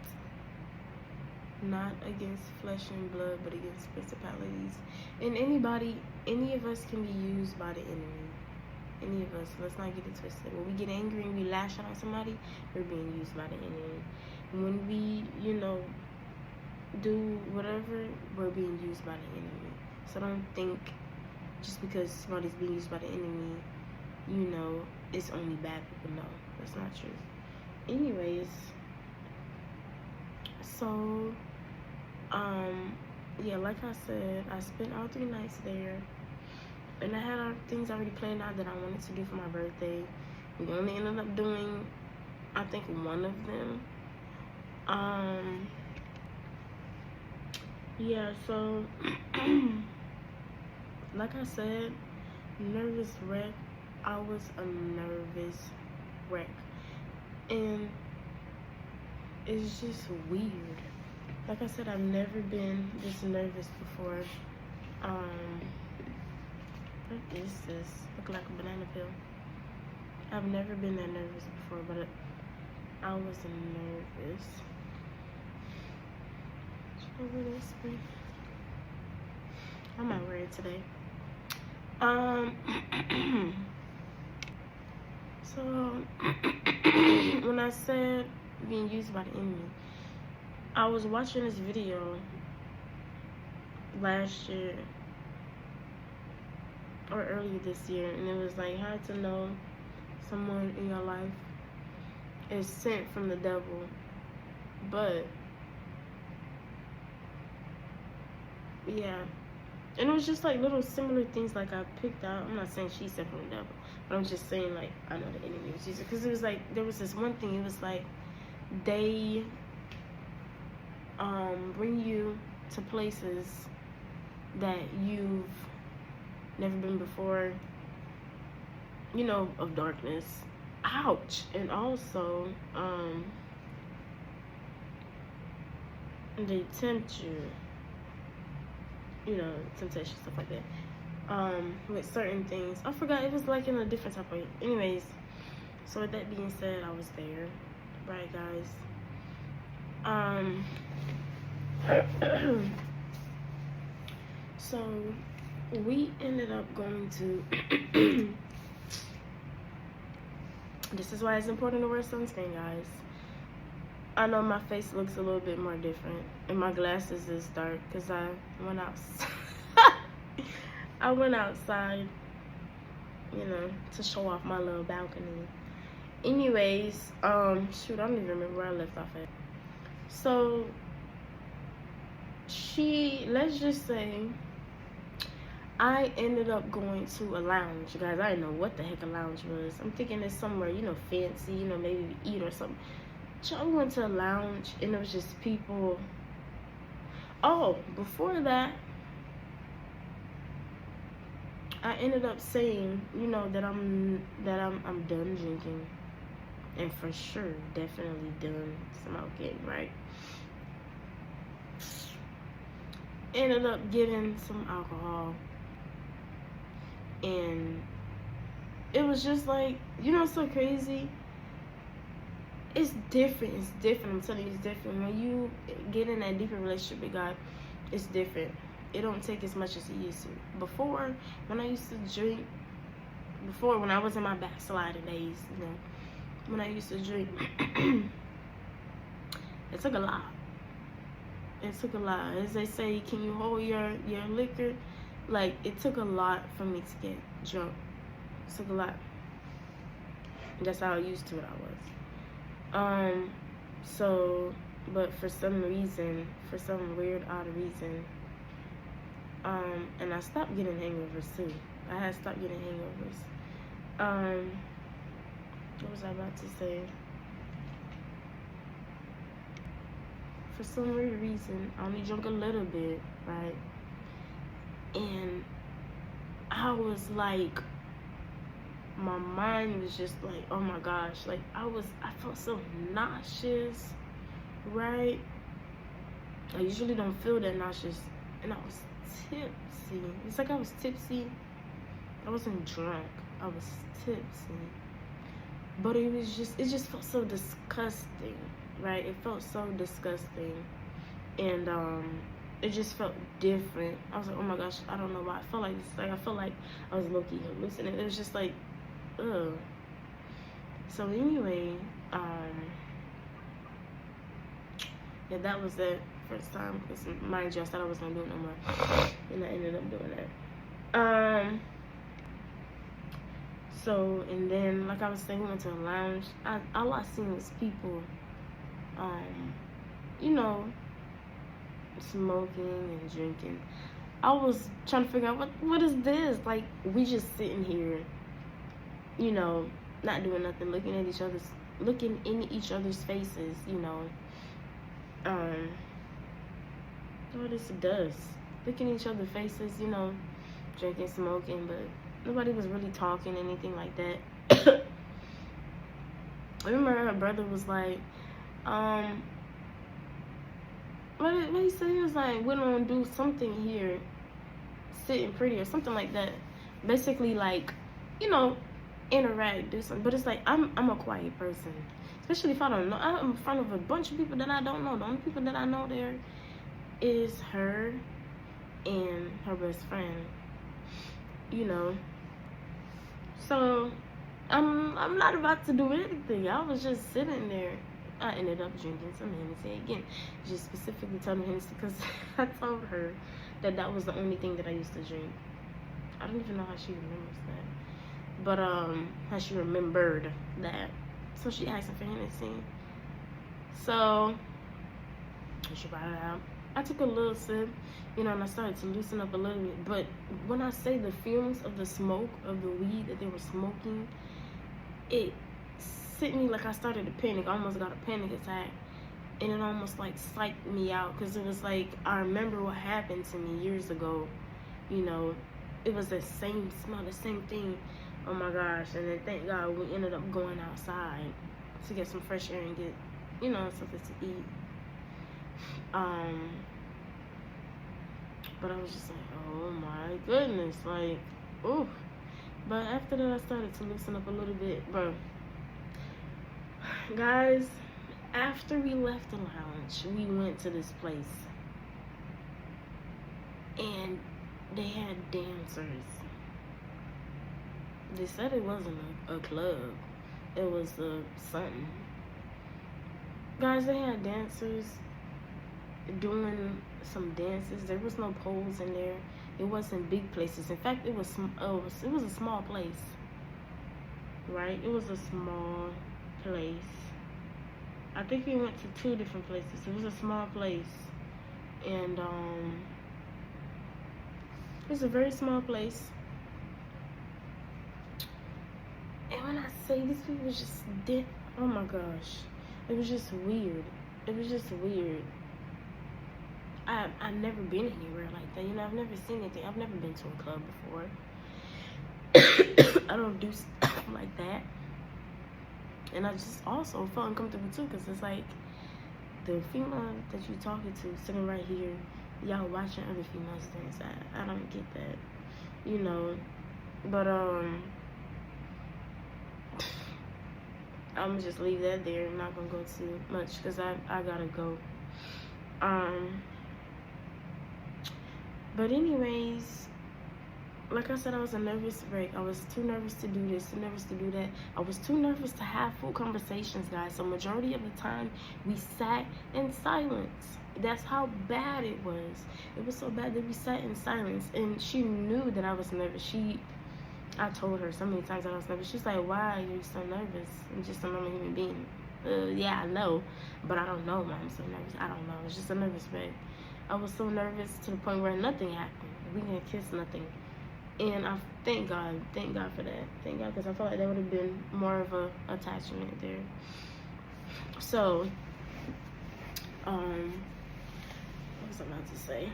not against flesh and blood, but against principalities. And any of us can be used by the enemy. Any of us. Let's not get it twisted. When we get angry and we lash out on somebody, we're being used by the enemy. When we, do whatever, we're being used by the enemy. So don't think just because somebody's being used by the enemy, it's only bad people. No, that's not true. Anyways, so yeah, like I said, I spent all 3 nights there, and I had things already planned out that I wanted to do for my birthday. We only ended up doing, I think, one of them. Yeah, so like I said, nervous wreck. I was a nervous wreck. And it's just weird. Like I said, I've never been this nervous before. What is this? Look like a banana peel. I've never been that nervous before, but I was nervous. Over this way. I might wear it today. So when I said being used by the enemy, I was watching this video last year or earlier this year, and it was like how to know someone in your life is sent from the devil. But yeah, and it was just like little similar things like I picked out. I'm not saying she's sent from the devil, but I'm just saying like I know the enemy was using, because it was like there was this one thing. It was like they bring you to places that you've never been before, you know, of darkness. Ouch. And also they tempt you, you know, temptation, stuff like that, with certain things. I forgot, it was like in a different type of way. Anyways, so with that being said, I was there, right, guys? So we ended up going to this is why it's important to wear sunscreen, guys. I know my face looks a little bit more different, and my glasses is dark because I went outside. I went outside, you know, to show off my little balcony. Anyways, shoot, I don't even remember where I left off at. So let's just say I ended up going to a lounge, guys. I didn't know what the heck a lounge was. I'm thinking it's somewhere, you know, fancy, you know, maybe eat or something. So I went to a lounge, and it was just people. Oh, before that, I ended up saying, you know, that I'm done drinking, and for sure, definitely done smoking, right? Ended up getting some alcohol, and it was just like, you know, so crazy. It's different. It's different. I'm telling you, it's different. When you get in that deeper relationship with God, it's different. It don't take as much as it used to. Before, when I used to drink, when I was in my backsliding days, you know, when I used to drink, it took a lot. It took a lot. As they say, can you hold your liquor? Like, it took a lot for me to get drunk. It took a lot. That's how used to it I was. So, but for some reason, for some weird, odd reason, and I stopped getting hangovers too. I had stopped getting hangovers. What was I about to say? For some weird reason, I only drank a little bit, right? And I was like, my mind was just like, oh my gosh, like I felt so nauseous, right? I usually don't feel that nauseous, and I was tipsy. It's like I was tipsy. I wasn't drunk. I was tipsy. But it just felt so disgusting, right? It felt so disgusting, and it just felt different. I was like, oh my gosh, I don't know why. I felt like I was low-key hallucinating. It was just like, ugh. So anyway, yeah, that was the first time. Because mind you, I said I wasn't gonna do it no more, and I ended up doing that. So, and then, like I was saying, we went to a lounge. All I seen was people, you know, smoking and drinking. I was trying to figure out what is this? Like, we just sitting here, you know, not doing nothing, looking in each other's faces, you know. What is dust? Looking in each other's faces, you know, drinking, smoking, but nobody was really talking, anything like that. I remember her brother was like, what he said? He was like, we don't do something here, sitting pretty or something like that. Basically, like, you know, interact, do something. But it's like, I'm a quiet person, especially if I don't know. I'm in front of a bunch of people that I don't know. The only people that I know there is her and her best friend, you know. So I'm not about to do anything. I was just sitting there. I ended up drinking some Hennessy again. Just specifically telling Hennessy because I told her that that was the only thing that I used to drink. I don't even know how she remembers that, but how she remembered that. So she asked me for Hennessy. So she brought it out. I took a little sip, you know, and I started to loosen up a little bit. But when I say the fumes of the smoke of the weed that they were smoking, it sent me like I started to panic. I almost got a panic attack, and it almost like psyched me out because it was like I remember what happened to me years ago. You know, it was the same smell, the same thing. Oh my gosh! And then thank God we ended up going outside to get some fresh air and get, you know, something to eat. But I was just like, oh my goodness, like, ooh. But after that, I started to loosen up a little bit, bro. Guys, after we left the lounge, we went to this place, and they had dancers. They said it wasn't a club, it was something. Guys, they had dancers doing some dances. There was no poles in there. It wasn't big places. In fact, it was a small place, right? It was a small place. I think we went to 2 different places. It was a small place, and it was a very small place. And when I say these people was just dead, oh my gosh, it was just weird. It was just weird. I've never been anywhere like that. You know, I've never seen anything. I've never been to a club before. I don't do stuff like that. And I just also felt uncomfortable too, because it's like the female that you're talking to sitting right here, y'all watching other females dance. I don't get that, you know. But I'm gonna just leave that there. I'm not gonna go too much because I gotta go. But anyways, like I said, I was a nervous wreck. I was too nervous to do this, too nervous to do that. I was too nervous to have full conversations, guys. So majority of the time, we sat in silence. That's how bad it was. It was so bad that we sat in silence. And she knew that I was nervous. I told her so many times that I was nervous. She's like, why are you so nervous? I'm just a normal human being. Yeah, I know. But I don't know why I'm so nervous. I don't know. It's just a nervous wreck. I was so nervous to the point where nothing happened. We didn't kiss, nothing. And I thank God for that. Thank God, because I felt like there would have been more of a attachment there. So, what was I about to say?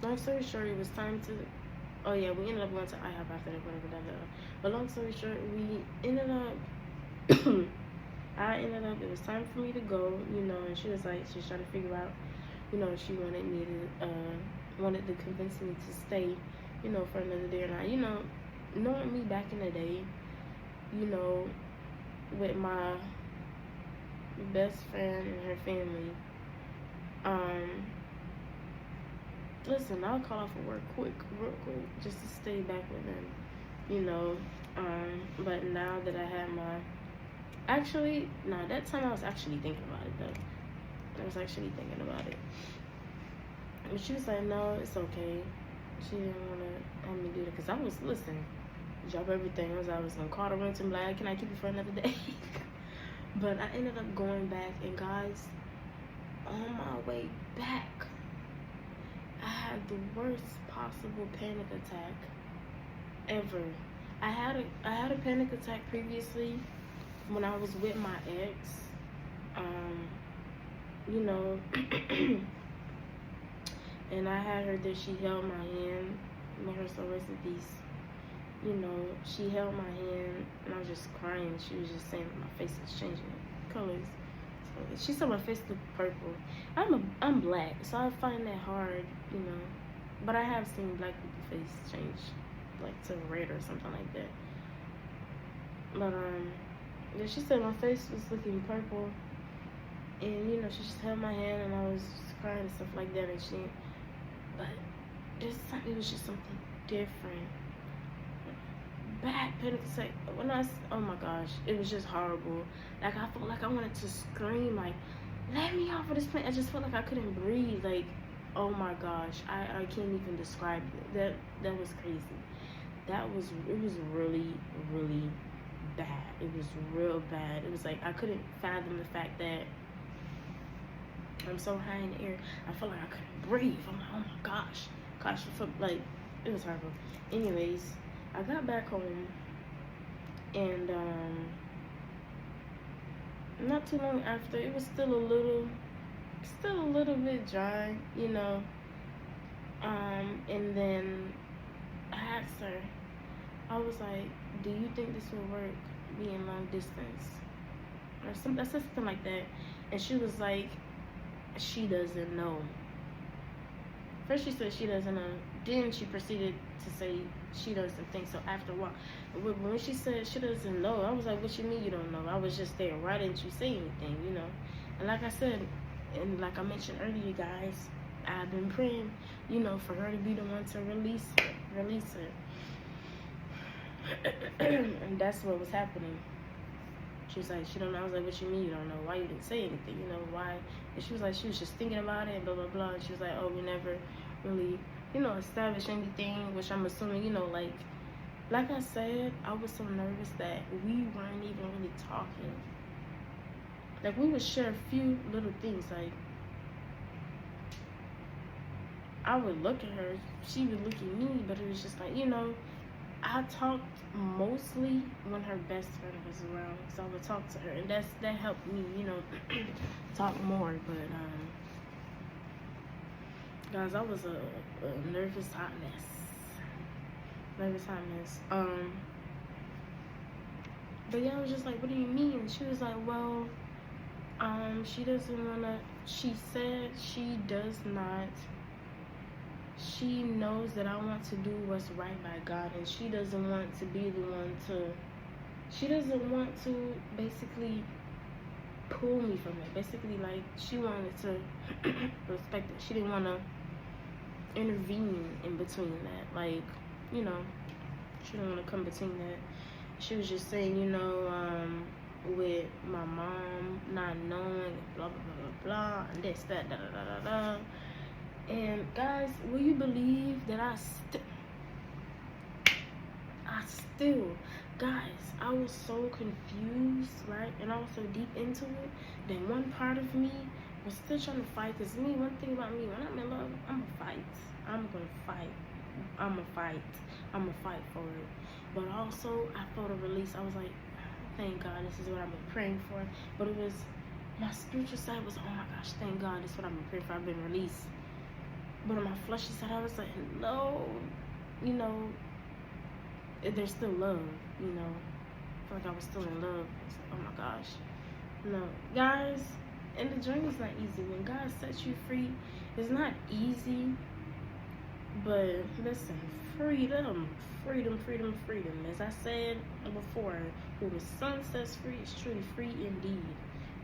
Long story short, it was time to, oh yeah, we ended up going to IHOP after that, whatever. But long story short, we ended up, it was time for me to go, you know, and she was like, she was trying to figure out, you know, she wanted to convince me to stay, you know, for another day or not. You know, knowing me back in the day, you know, with my best friend and her family, listen, I'll call off of work real quick, just to stay back with them, you know. But now that I have that time I was actually thinking about it though. I was actually thinking about it. But she was like, no, it's okay. She didn't want to have me do that. Because I was, drop everything. I was going to call the room to be like, can I keep you for another day? But I ended up going back. And guys, on my way back, I had the worst possible panic attack ever. I had a panic attack previously when I was with my ex. You know, and I had her that she held my hand May her soul rest in peace. You know, she held my hand and I was just crying. She was just saying that my face is changing colors. So she said my face looked purple. I'm black, so I find that hard, you know. But I have seen black people's face change, like to red or something like that. But yeah, she said my face was looking purple, and you know, she just held my hand and I was just crying and stuff like that. And but this time it was just something different. Bad panic attack. Oh my gosh, it was just horrible. Like I felt like I wanted to scream, like, let me off of this plane. I just felt like I couldn't breathe. Like, oh my gosh, I can't even describe it. That was crazy. It was really, really bad. It was real bad. It was like I couldn't fathom the fact that I'm so high in the air. I felt like I couldn't breathe. I'm like, oh my gosh, I felt like it was horrible. Anyways, I got back home, and not too long after, it was still a little bit dry, you know. And then I asked her, I was like, do you think this will work, being long distance? Or something, I said something like that. And she was like, she doesn't know. First she said she doesn't know. Then she proceeded to say she doesn't think so after a while. When she said she doesn't know, I was like, what you mean you don't know? I was just there. Why didn't you say anything, you know? And like I said, and like I mentioned earlier, guys, I've been praying, you know, for her to be the one to release it. And that's what was happening. She was like, she don't know. I was like, what you mean you don't know? Why you didn't say anything? You know, why? And she was like, she was just thinking about it and blah, blah, blah. And she was like, oh, we never really, you know, established anything, which I'm assuming, you know, like I said, I was so nervous that we weren't even really talking. Like, we would share a few little things. Like, I would look at her, she would look at me, but it was just like, you know, I talked mostly when her best friend was around, so I would talk to her, and that helped me, you know, talk more. But guys, I was a nervous hot mess. But yeah, I was just like, what do you mean? She was like, well, she doesn't wanna. She said she does not. She knows that I want to do what's right by God, and she doesn't want to be the one to. She doesn't want to basically pull me from it. Basically, like, she wanted to respect it. She didn't want to intervene in between that. Like, you know, she didn't want to come between that. She was just saying, you know, with my mom not knowing, blah, blah, blah, blah, blah, and this, that, da, da, da, da, da. And guys, will you believe that I guys, I was so confused, right? And I was so deep into it that one part of me was still trying to fight. Because me, one thing about me, when I'm in love, I'm going to fight. I'm going to fight. I'm going to fight. I'm going to fight for it. But also, I felt a release. I was like, thank God, this is what I've been praying for. But it was, my spiritual side was, oh my gosh, thank God, this is what I've been praying for. I've been released. But on my fleshy side, I was like, no, you know, there's still love, you know. I feel like I was still in love. It's like, oh my gosh. No, guys, and the journey is not easy. When God sets you free, it's not easy. But listen, freedom. As I said before, who the sun sets free is truly free indeed,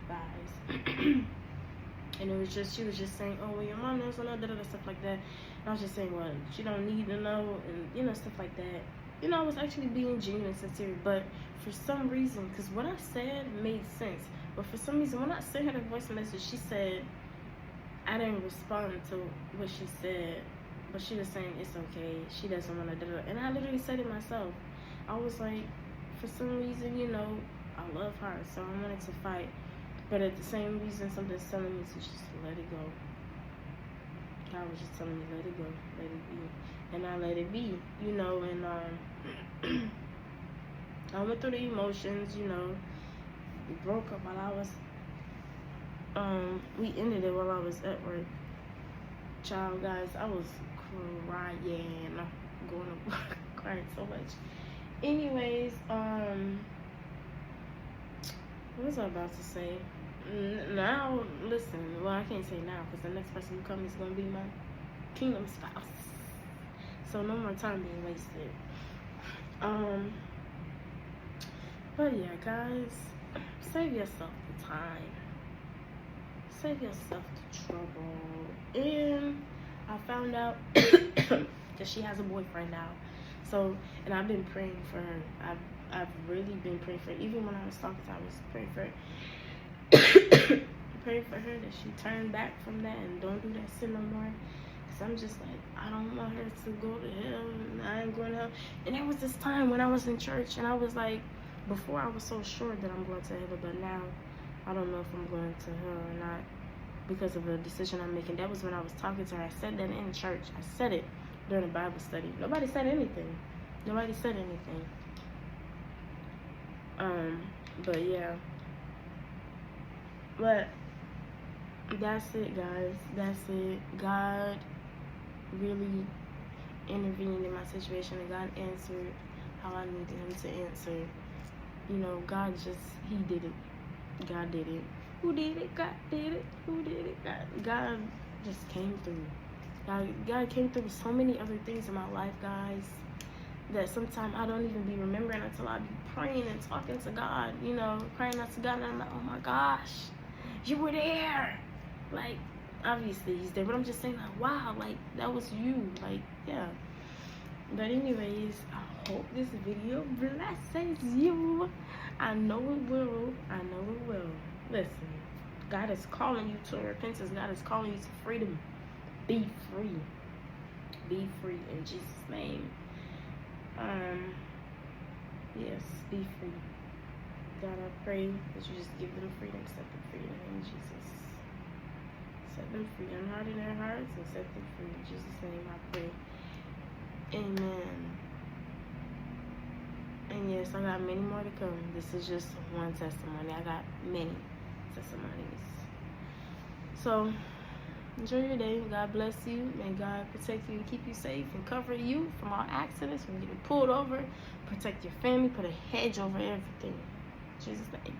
guys. And it was just, she was just saying, oh, well, your mom knows, stuff like that. And I was just saying, well, she don't need to know, and, you know, stuff like that. You know, I was actually being genuine and sincere, but for some reason, because what I said made sense, but for some reason, when I sent her the voice message, she said, I didn't respond to what she said, but she was saying, it's okay, she doesn't want to do it. And I literally said it myself. I was like, for some reason, you know, I love her, so I wanted to fight. But at the same reason, something's telling me to just let it go. God was just telling me, let it go, let it be. And I let it be, you know, and I went through the emotions, you know. We broke up while I was, we ended it while I was at work. Child, guys, I was crying. going to work, crying so much. Anyways, what was I about to say? Now, listen. Well, I can't say now because the next person who comes is gonna be my kingdom spouse. So no more time being wasted. But yeah, guys, save yourself the time. Save yourself the trouble. And I found out that she has a boyfriend now. So, and I've been praying for her. I've really been praying for her. Even when I was talking to her, I was praying for her. Praying for her that she turn back from that and don't do that sin no more. Cause I'm just like, I don't want her to go to hell, and I ain't going to hell. And there was this time when I was in church, and I was like, before I was so sure that I'm going to heaven, but now I don't know if I'm going to hell or not because of a decision I'm making. That was when I was talking to her. I said that in church. I said it during a Bible study. Nobody said anything. Nobody said anything. But yeah. But that's it, guys. That's it. God really intervened in my situation, and God answered how I needed him to answer. You know, God just, he did it. God did it. Who did it? God did it. Who did it? God just came through. God came through with so many other things in my life, guys, that sometimes I don't even be remembering until I be praying and talking to God, you know, crying out to God, and I'm like, oh my gosh, you were there. Like, obviously he's there, but I'm just saying, like, wow, like, that was you. Like, yeah. But anyways, I hope this video blesses you. I know it will. I know it will. Listen, God is calling you to repentance. God is calling you to freedom. Be free. Be free in Jesus' name. Yes, be free. God, I pray that you just give them freedom, set them free in the name of Jesus. Set them free, unharden their hearts, and set them free in Jesus' name. I pray. Amen. And yes, I got many more to come. This is just one testimony. I got many testimonies. So, enjoy your day. God bless you. May God protect you and keep you safe and cover you from all accidents, from getting pulled over. Protect your family. Put a hedge over everything. In Jesus' name.